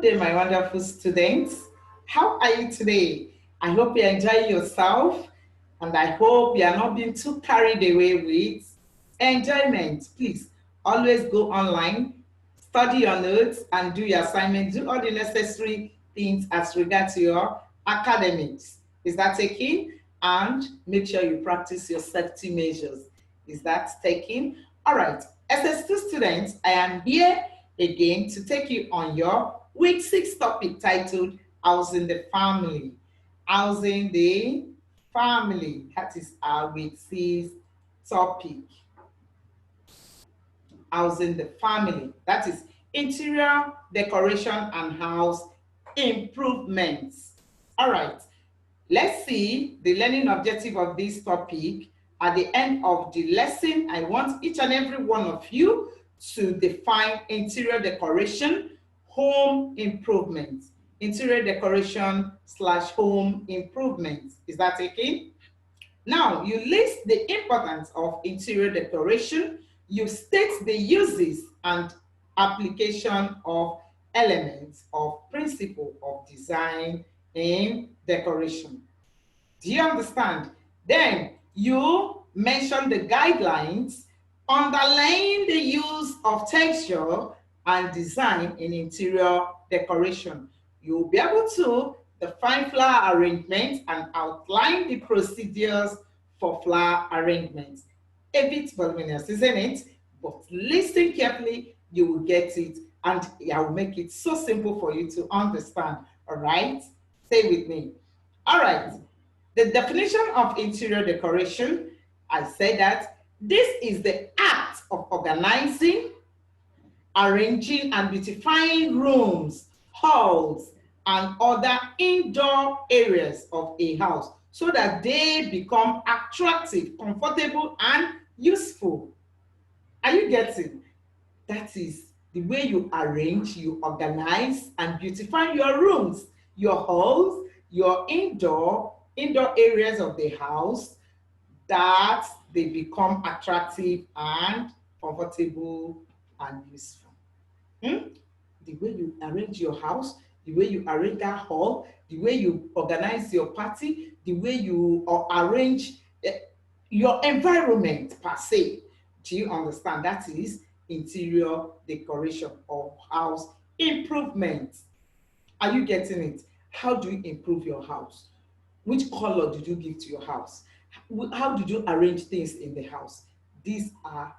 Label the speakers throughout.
Speaker 1: day, my wonderful students. How are you today? I hope you enjoy yourself and I hope you are not being too carried away with enjoyment. Please always go online, study your notes, and do your assignment. Do all the necessary things as regards to your academics. Is that taken? And make sure you practice your safety measures. Is that taken? All right. SS2 students, I am here again to take you on your week 6 topic titled Housing the Family. Housing the Family. That is our week 6 topic. Housing the Family. That is interior decoration and house improvements. All right. Let's see the learning objective of this topic. At the end of the lesson, I want each and every one of you to define interior decoration, home improvement. Interior decoration / home improvement. Is that okay? Now, you list the importance of interior decoration. You state the uses and application of elements of principle of design in decoration. Do you understand? Then you mention the guidelines underlying the use of texture and design in interior decoration. You'll be able to define flower arrangement and outline the procedures for flower arrangements. A bit voluminous, isn't it? But listen carefully, you will get it, and I will make it so simple for you to understand. All right? Stay with me. All right. The definition of interior decoration, I said that this is the act of organizing, arranging, and beautifying rooms, halls, and other indoor areas of a house so that they become attractive, comfortable, and useful. Are you getting? That is the way you arrange, you organize, and beautify your rooms, your halls, your indoor areas of the house, that they become attractive and comfortable and useful. Hmm? The way you arrange your house, the way you arrange that hall, the way you organize your party, the way you arrange your environment per se. Do you understand? That is interior decoration or house improvement. Are you getting it? How do you improve your house? Which color did you give to your house? How did you arrange things in the house? These are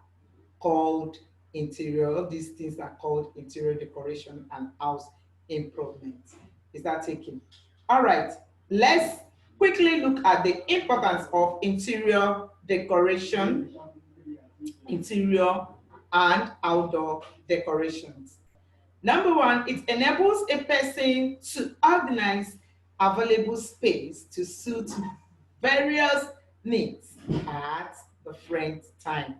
Speaker 1: called interior, these things are called interior decoration and house improvement. Is that taken? All right, let's quickly look at the importance of interior decoration, interior and outdoor decorations. Number one, it enables a person to organize available space to suit various needs at different time.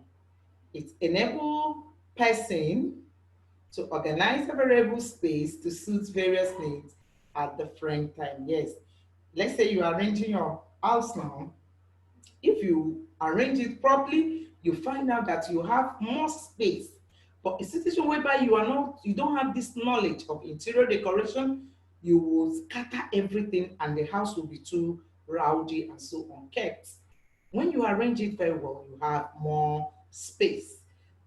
Speaker 1: It enables person to organize available space to suit various needs at different time. Yes, let's say you are arranging your house now. If you arrange it properly, you find out that you have more space. But a situation whereby you don't have this knowledge of interior decoration, you will scatter everything and the house will be too rowdy and so unkept. When you arrange it very well, you have more space.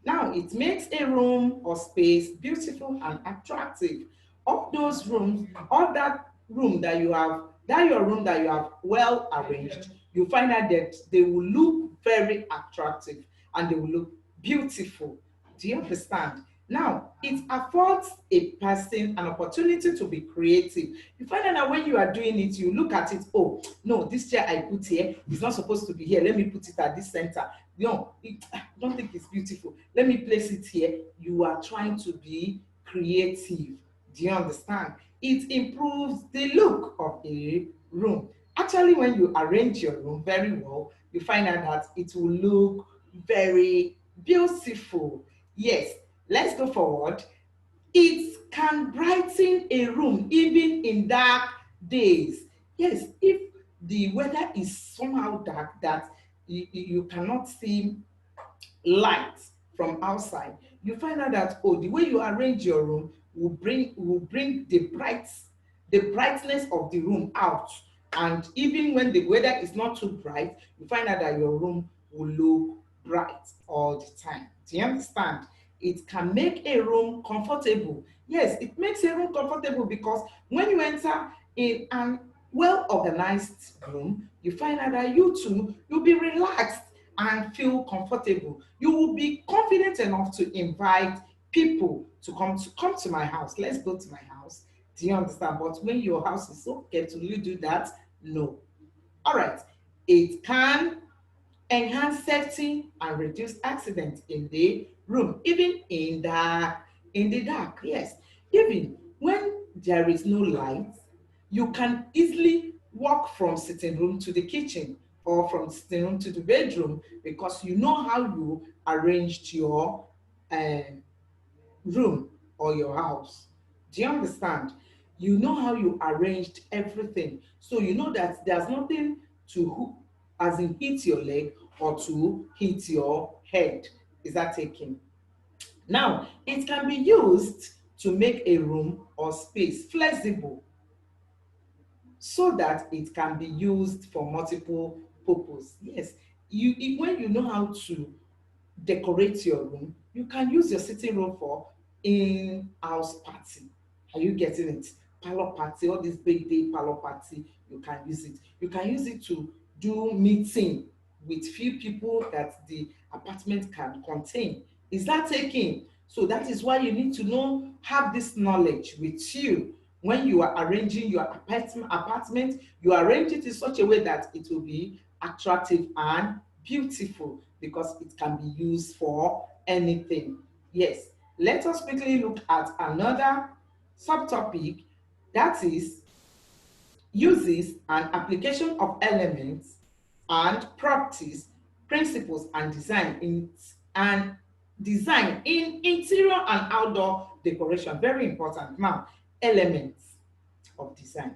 Speaker 1: Now it makes a room or space beautiful and attractive. Of those rooms, all that room that you have, that your room that you have well arranged, you find out that they will look very attractive and they will look beautiful. Do you understand? Now, it affords a person an opportunity to be creative. You find out that when you are doing it, you look at it, oh, no, this chair I put here is not supposed to be here. Let me put it at this center. No, I don't think it's beautiful. Let me place it here. You are trying to be creative. Do you understand? It improves the look of a room. Actually, when you arrange your room very well, you find out that it will look very beautiful. Yes, let's go forward. It can brighten a room even in dark days. Yes, if the weather is somehow dark that you cannot see light from outside, you find out that, oh, the way you arrange your room will bring the brightness of the room out. And even when the weather is not too bright, you find out that your room will look bright all the time. Do you understand? It can make a room comfortable. Yes, it makes a room comfortable because when you enter in an well organized room, you find out that you'll be relaxed and feel comfortable. You will be confident enough to invite people to come to my house. Let's go to my house. Do you understand? But when your house is so ghetto, will you do that? No. All right. It can enhance safety and reduce accidents in the room, even in the dark. Yes, even when there is no light, you can easily walk from sitting room to the kitchen or from sitting room to the bedroom because you know how you arranged your uh, room or your house. Do you understand? You know how you arranged everything. So you know that there's nothing to as in hit your leg or to hit your head. Is that taken? Now, it can be used to make a room or space flexible so that it can be used for multiple purpose. Yes, when you know how to decorate your room, you can use your sitting room for in-house party. Are you getting it? Parlor party, all this big day parlor party, you can use it. You can use it to do meeting with few people that the apartment can contain. Is that taking? So that is why you need to have this knowledge with you. When you are arranging your apartment, you arrange it in such a way that it will be attractive and beautiful because it can be used for anything. Yes, let us quickly look at another subtopic, that is uses and application of elements and properties, principles and design in interior and outdoor decoration. Very important. Now, elements of design.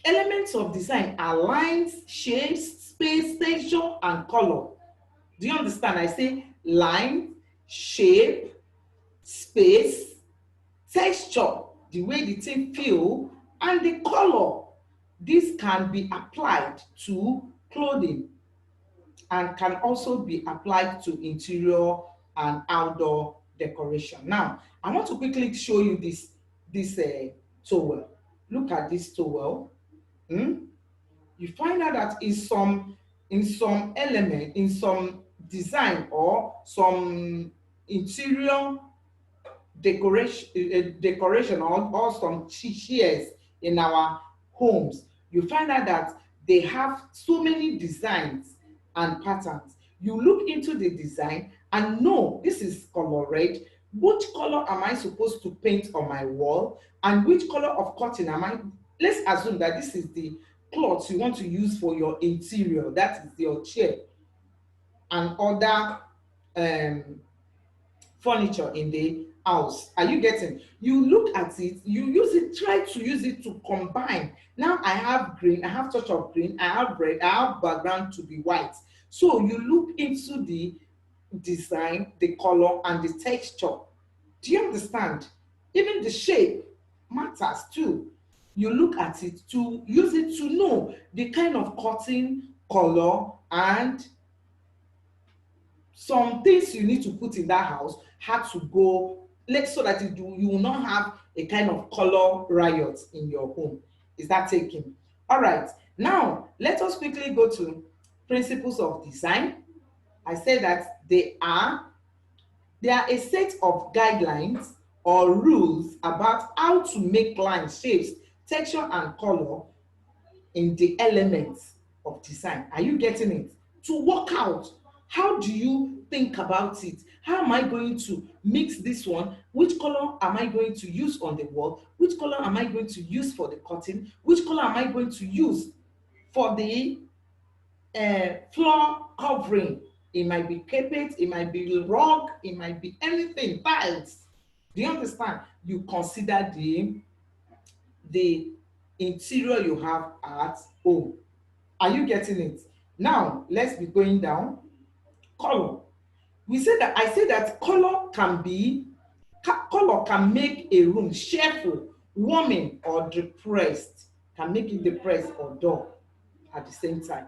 Speaker 1: Elements of design are lines, shapes, space, texture, and color. Do you understand? I say line, shape, space, texture, the way the thing feel, and the color. This can be applied to clothing and can also be applied to interior and outdoor decoration. Now, I want to quickly show you this towel. Look at this towel. Hmm? You find out that in some element, in some design or some interior decoration or some chairs in our homes, you find out that they have so many designs and patterns. You look into the design and know this is color red. Which color am I supposed to paint on my wall? And which color of curtain am I? Let's assume that this is the cloth you want to use for your interior, that is your chair and other um, furniture in the house. Are you getting? You look at it, you use it, try to use it to combine. Now I have green, I have touch of green, I have red, I have background to be white. So you look into the design, the color, and the texture. Do you understand? Even the shape matters too. You look at it to use it to know the kind of cutting, color, and some things you need to put in that house had to go so that you will not have a kind of color riot in your home. Is that taken? All right. Now, let us quickly go to principles of design. I said that they are a set of guidelines or rules about how to make lines, shapes, texture, and color in the elements of design. Are you getting it? To work out, how do you think about it? How am I going to mix this one? Which color am I going to use on the wall? Which color am I going to use for the curtain? Which color am I going to use for the floor covering? It might be carpet, it might be rug, it might be anything, tiles. Do you understand? You consider the interior you have at home. Are you getting it? Now, let's be going down. Color. I say that color Color can make a room cheerful, warming, or depressed. Can make it depressed or dull at the same time.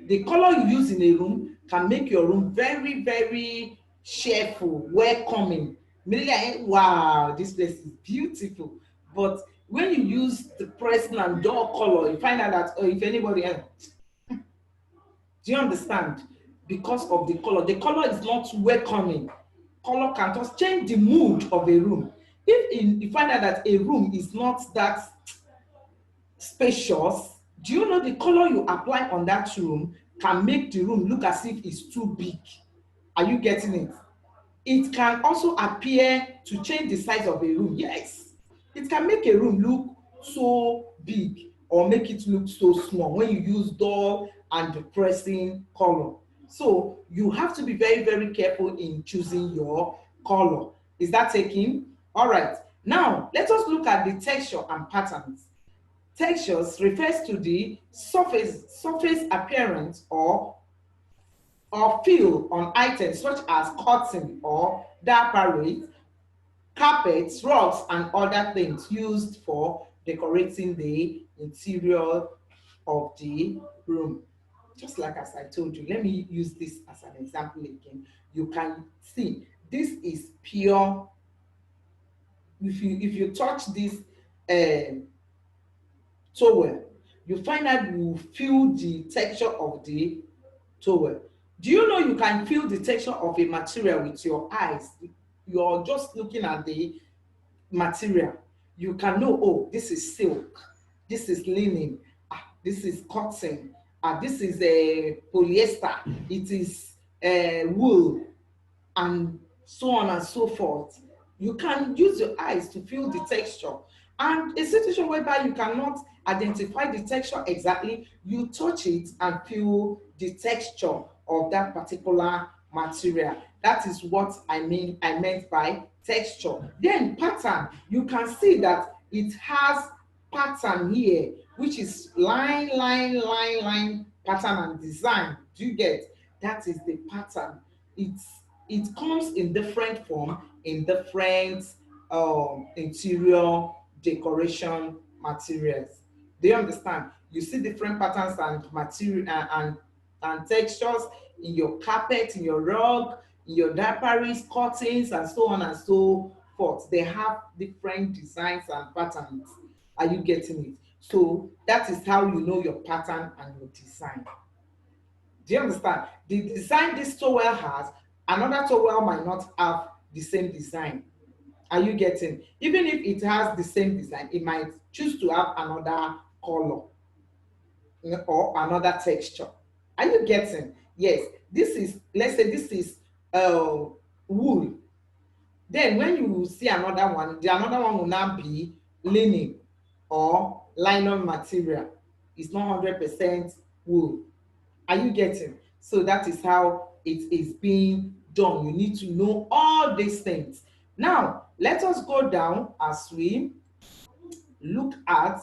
Speaker 1: The color you use in a room can make your room very, very cheerful, welcoming. Immediately, wow, this place is beautiful. But when you use the present and dull color, you find out that, oh, if anybody else, do you understand? Because of the color is not welcoming. Color can just change the mood of a room. If you find out that a room is not that spacious, do you know the color you apply on that room can make the room look as if it's too big? Are you getting it? It can also appear to change the size of a room. Yes, it can make a room look so big or make it look so small when you use dull and depressing color. So you have to be very, very careful in choosing your color. Is that taken? All right. Now let us look at the texture and patterns. Textures refers to the surface appearance or feel on items such as cotton or parquet, carpets, rugs, and other things used for decorating the interior of the room. Just like as I told you, let me use this as an example again. You can see this is pure. If you touch this towel, you find out you feel the texture of the towel. Do you know you can feel the texture of a material with your eyes? You're just looking at the material. You can know, oh, this is silk, this is linen, this is cotton, this is a polyester, it is wool, and so on and so forth. You can use your eyes to feel the texture. And a situation whereby you cannot identify the texture exactly, you touch it and feel the texture of that particular material. That is what I meant by texture. Then pattern, you can see that it has pattern here, which is line, pattern and design. Do you get? That is the pattern. It comes in different form, in different interior decoration materials. Do you understand? You see different patterns and material and textures in your carpet, in your rug, in your draperies, curtains, and so on and so forth. They have different designs and patterns. Are you getting it? So that is how you know your pattern and your design. Do you understand? The design this towel has, another towel might not have the same design. Are you getting? Even if it has the same design, it might choose to have another color or another texture. Are you getting? Yes. This is, let's say this is wool. Then when you see another one, the another one will now be linen or nylon material. It's not 100% wool. Are you getting? So that is how it is being done. You need to know all these things. Now, let us go down as we look at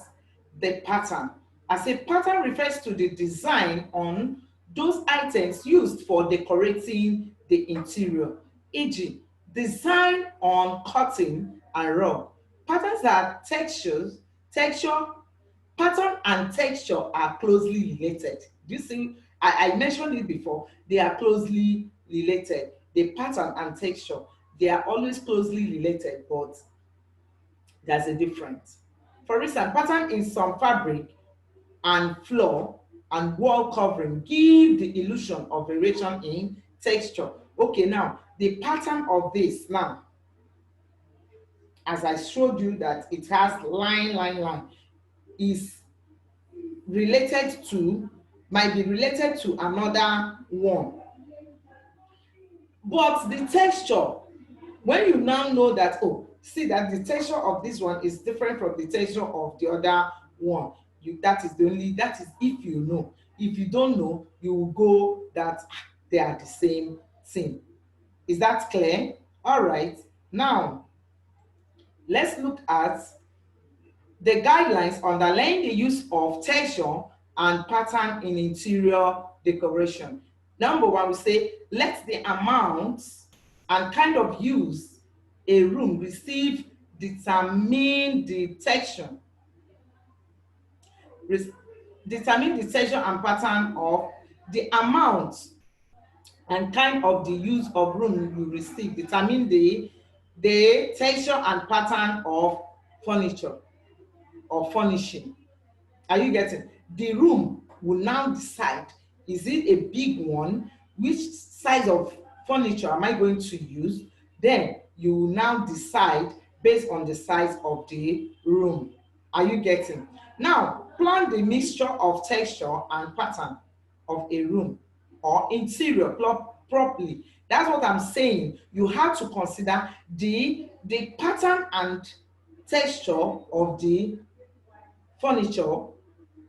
Speaker 1: the pattern. As a pattern refers to the design on those items used for decorating the interior, e.g., design on cotton and rug. Patterns are texture, pattern and texture are closely related. Do you see? I mentioned it before. They are closely related. The pattern and texture, they are always closely related, but there's a difference. For instance, pattern in some fabric and floor and wall covering give the illusion of variation in texture. Okay, now the pattern of this now, as I showed you that it has line, is related to, might be related to another one. But the texture, when you now know that, oh, see that the texture of this one is different from the texture of the other one, that is if you know. If you don't know, you will go that they are the same thing. Is that clear? All right. Now, let's look at the guidelines underlying the use of texture and pattern in interior decoration. Number one, we say let the amount and kind of use a room receive determine the texture, determine the texture and pattern of the amount and kind of the use of room you receive, determine the texture and pattern of furniture or furnishing. Are you getting? The room will now decide, is it a big one? Which size of furniture am I going to use? Then you will now decide based on the size of the room. Are you getting? Now, plan the mixture of texture and pattern of a room or interior properly. That's what I'm saying. You have to consider the pattern and texture of the furniture.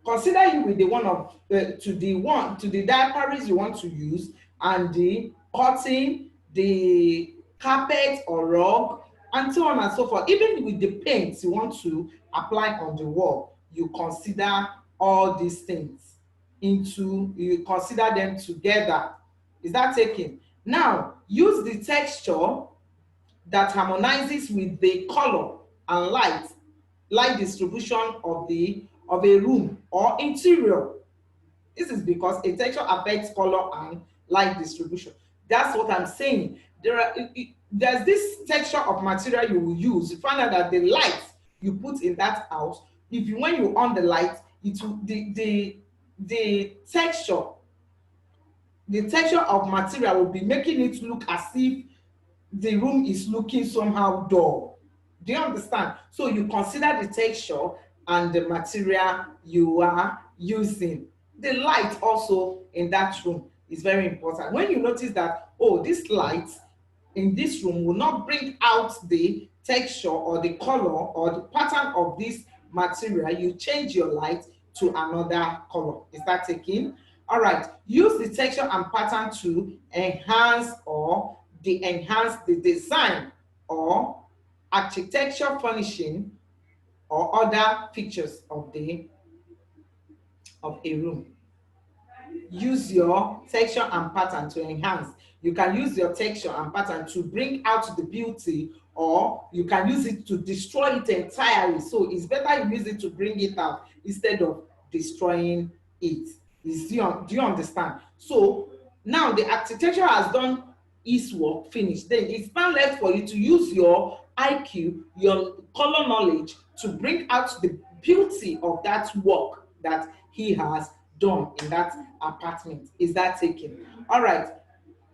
Speaker 1: Consider you with the one of to the diaperies you want to use, and the curtain, the carpet or rug, and so on and so forth. Even with the paints you want to apply on the wall, you consider all these things you consider them together. Is that taken? Now use the texture that harmonizes with the color and light distribution of a room or interior. This is because a texture affects color and light distribution. That's what I'm saying. There's this texture of material you will use. You find out that the light you put in that house, when you on the light, it will the texture of material will be making it look as if the room is looking somehow dull. Do you understand? So you consider the texture and the material you are using. The light also in that room is very important. When you notice that, oh, this light in this room will not bring out the texture or the color or the pattern of this material, you change your light to another color. Is that taken? All right. Use the texture and pattern to enhance the design or architecture, furnishing, or other features of a room. Use your texture and pattern to enhance. You can use your texture and pattern to bring out the beauty, or you can use it to destroy it entirely. So it's better you use it to bring it out instead of destroying it. Do you understand? So now the architecture has done its work, finished. Then it's now left for you to use your IQ, your color knowledge, to bring out the beauty of that work that he has done in that apartment. Is that taken? All right.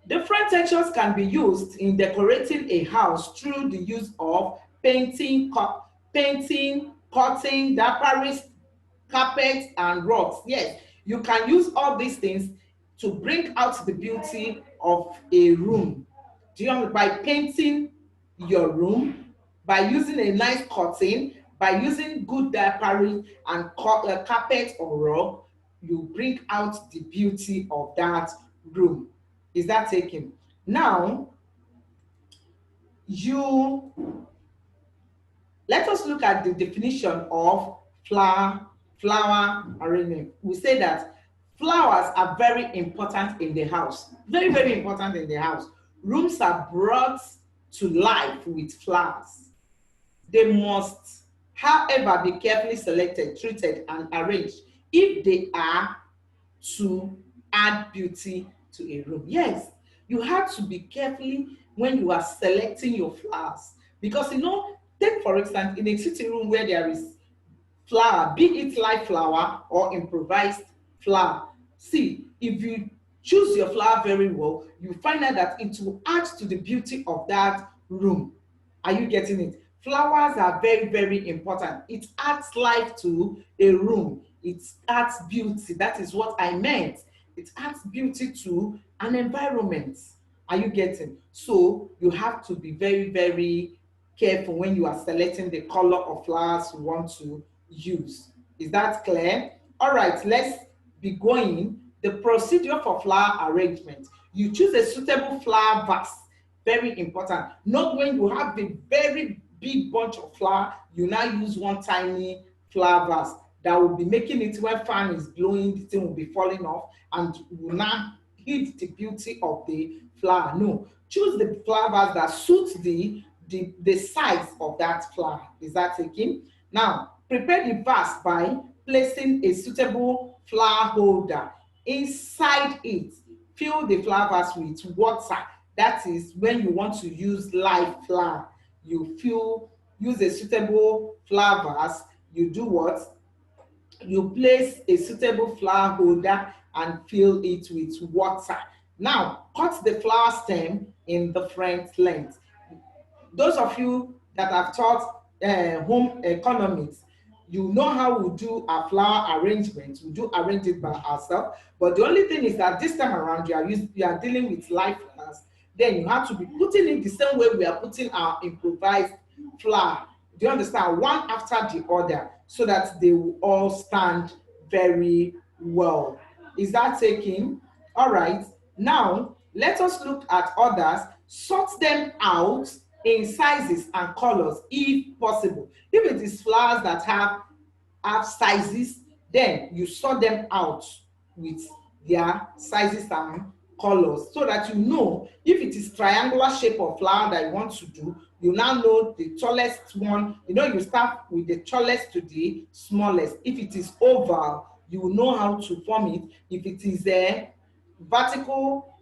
Speaker 1: Different textures can be used in decorating a house through the use of painting, cutting, draperies, carpets, and rugs. Yes, you can use all these things to bring out the beauty of a room. Do you know, by painting your room, by using a nice curtain, by using good drapery and carpet or rug, you bring out the beauty of that room. Is that taken? Now, let us look at the definition of flower arrangement. We say that flowers are very important in the house. Very, very important in the house. Rooms are brought to life with flowers. They must, however, be carefully selected, treated, and arranged if they are to add beauty to a room. Yes, you have to be carefully when you are selecting your flowers, because take for instance, in a sitting room where there is flower, be it live flower or improvised flower. See, if you choose your flower very well, you find out that it will add to the beauty of that room. Are you getting it? Flowers are very, very important. It adds life to a room. It adds beauty. That is what I meant. It adds beauty to an environment. Are you getting? So you have to be very, very careful when you are selecting the color of flowers you want to use. Is that clear? All right, let's be going. The procedure for flower arrangement. You choose a suitable flower vase. Very important. Not when you have a very big bunch of flower, you now use one tiny flower vase that will be making it, when fan is blowing, the thing will be falling off and will not hit the beauty of the flower. No, choose the flower vase that suits the the size of that flower. Is that taken? Now, prepare the vase by placing a suitable flower holder inside it. Fill the flower vase with water. That is when you want to use live flower. You use a suitable flower vase. You do what? You place a suitable flower holder and fill it with water. Now, cut the flower stem in different lengths. Those of you that have taught home economics, you know how we do our flower arrangement. We do arrange it by ourselves, but the only thing is that this time around you are dealing with live flowers. Then you have to be putting it the same way we are putting our improvised flower. Do you understand? One after the other, so that they will all stand very well. Is that taken? All right. Now let us look at others. Sort them out in sizes and colors if possible. If it is flowers that have sizes, then you sort them out with their sizes and colors, so that you know if it is triangular shape of flower that you want to do, you now know the tallest one. You know, you start with the tallest to the smallest. If it is oval, you will know how to form it. If it is a vertical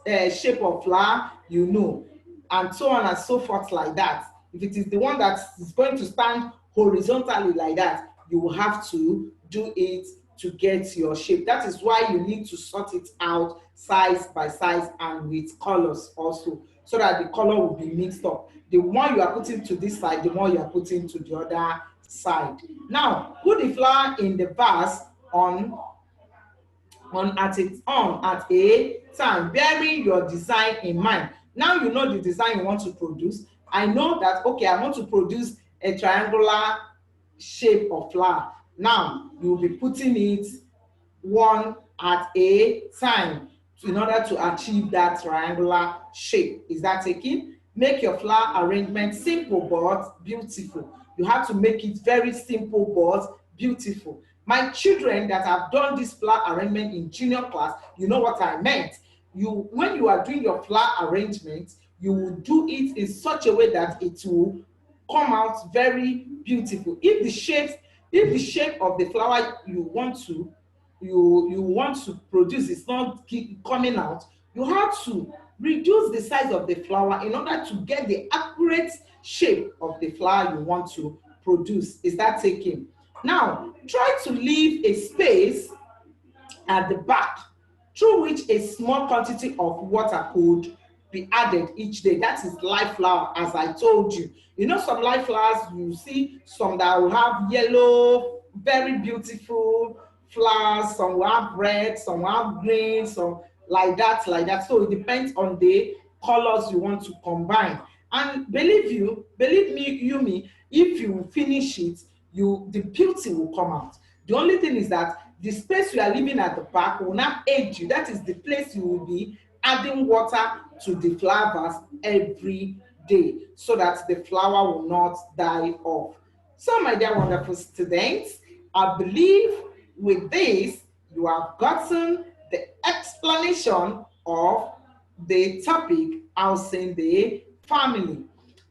Speaker 1: shape of flower, you know, and so on and so forth like that. If it is the one that is going to stand horizontally like that, you will have to do it to get your shape. That is why you need to sort it out size by size and with colors also, so that the color will be mixed up. The more you are putting to this side, the more you are putting to the other side. Now, put the flower in the vase on at a time, bearing your design in mind. Now you know the design you want to produce. I know that, okay, I want to produce a triangular shape of flower. Now you will be putting it one at a time in order to achieve that triangular shape. Is that taken? Make your flower arrangement simple but beautiful. You have to make it very simple but beautiful. My children that have done this flower arrangement in junior class, you know what I meant. When you are doing your flower arrangement, you will do it in such a way that it will come out very beautiful. If the shape of the flower you want to produce is not coming out, you have to reduce the size of the flower in order to get the accurate shape of the flower you want to produce. Is that taken? Now, try to leave a space at the back through which a small quantity of water could be added each day. That is live flower, as I told you. You know, some live flowers, you see some that will have yellow, very beautiful flowers, some will have red, some will have green, some like that. So it depends on the colors you want to combine. And believe me, if you finish it, the beauty will come out. The only thing is that the space you are leaving at the back will not aid you. That is the place you will be adding water to the flowers every day, so that the flower will not die off. So my dear wonderful students, I believe with this you have gotten the explanation of the topic housing the family,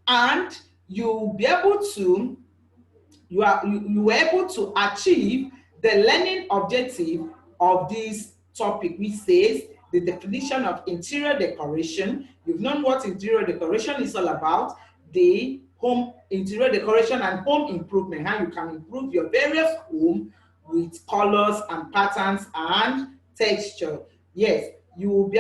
Speaker 1: and you'll be able to you were able to achieve the learning objective of this topic, which says the definition of interior decoration. You've known what interior decoration is all about, the home interior decoration and home improvement, how you can improve your various home with colors and patterns and texture. Yes, you will be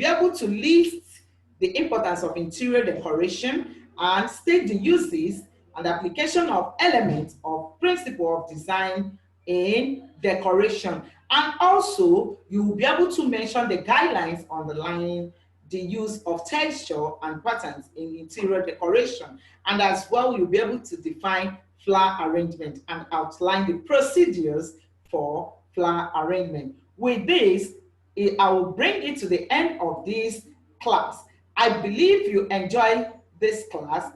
Speaker 1: able to list the importance of interior decoration and state the uses and application of elements of principle of design in decoration. And also, you will be able to mention the guidelines underlying the use of texture and patterns in interior decoration. And as well, you'll be able to define flower arrangement and outline the procedures for flower arrangement. With this, I will bring it to the end of this class. I believe you enjoy this class.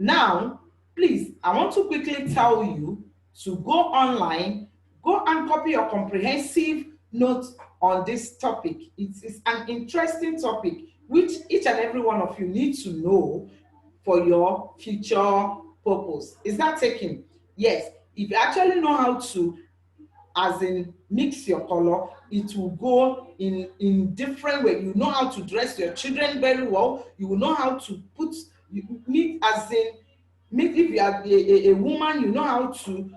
Speaker 1: Now, please, I want to quickly tell you to go online, go and copy your comprehensive notes on this topic. It is an interesting topic which each and every one of you need to know for your future purpose. Is that taken? Yes. If you actually know how to, as in, mix your color, it will go in different way. You know how to dress your children very well. You will know how to put, meet, as in, meet, if you are a woman, you know how to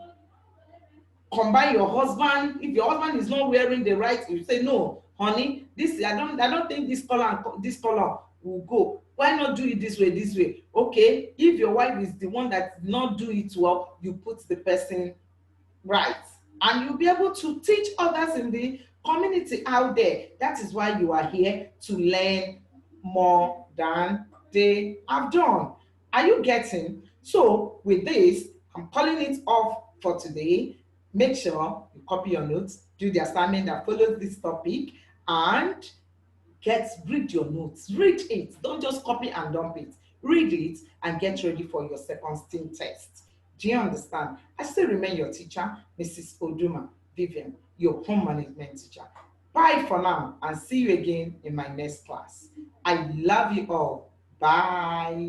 Speaker 1: combine your husband. If your husband is not wearing the right, you say, no honey, this, I don't think this color and this color will go. Why not do it this way, this way? Okay, if your wife is the one that not do it well, you put the person right, and you'll be able to teach others in the community out there. That is why you are here, to learn more than they have done. Are you getting? So with this, I'm calling it off for today. Make sure you copy your notes, do the assignment that follows this topic, and read your notes. Read it. Don't just copy and dump it. Read it and get ready for your second STEAM test. Do you understand? I still remain your teacher, Mrs. Oduma Vivian, your home management teacher. Bye for now, and see you again in my next class. I love you all. Bye.